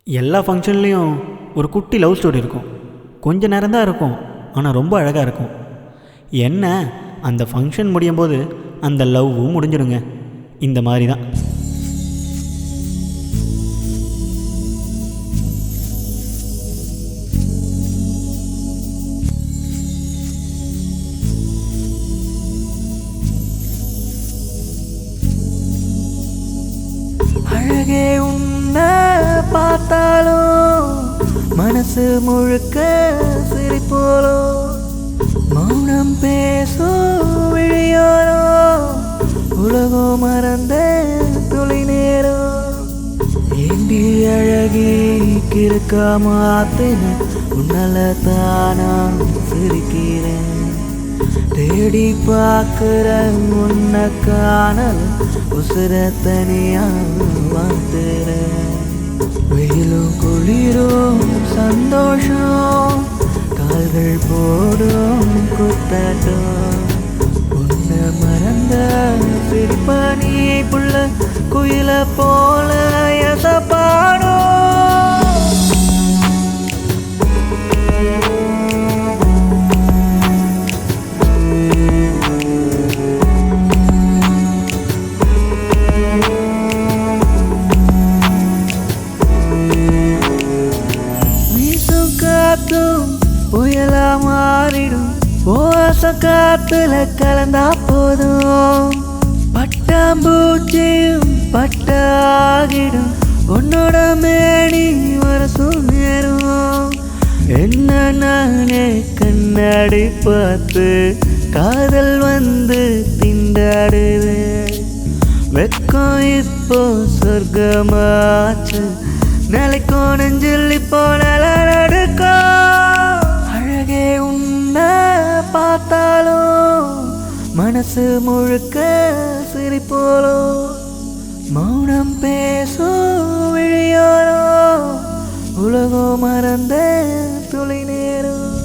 எல்லா ஃபங்க்ஷன்லேயும் ஒரு குட்டி லவ் ஸ்டோரி இருக்கும். கொஞ்ச நேரம் தான் இருக்கும், ஆனால் ரொம்ப அழகாக இருக்கும். என்ன, அந்த ஃபங்க்ஷன் முடியும் போது அந்த லவ்வும் முடிஞ்சிடுங்க. இந்த மாதிரி தான். அழகே உன்னை பார்த்தாலும் மனசு முழுக்க சிரிப்போலோ, மௌனம் பேசும் விழியோரோ, உலகம் மறந்த துளி நேரம். ஏண்டி அழகி கிறுக்காம ஆத்தின உன்னால தானா சிரிக்கிறேன். தேடி பார்க்குற உன்னை காணல உசுர தனியா வாழ்த்துறேன். வெயிலும் குளிரும் சந்தோஷம் கால்கள் போடும் குத்தாட்டம். உன்னை மறந்த சிற்பனி புள்ள குயில போல எசப்பாடும். புயலா மாறிடும் ஓச காத்துல கலந்தா போதும். பட்டாம்பூச்சியும் பட்டாகிடும் உன்னோட மேனி வரசும் நேரும். என்ன நானே கண்ணாடி பார்த்து காதல் வந்து திண்டாடுவேன். வெக்கம் இப்போ சொர்க்கமாச்சு, நிலைக்கும் நெஞ்சில் இப்போ நடக்கும். அழகே உன்னை பார்த்தாலும் மனசு முழுக்க சிரிப்போலோ, மௌனம் பேசும் விழியோரோ, உலகம் மறந்த துளி நேரம்.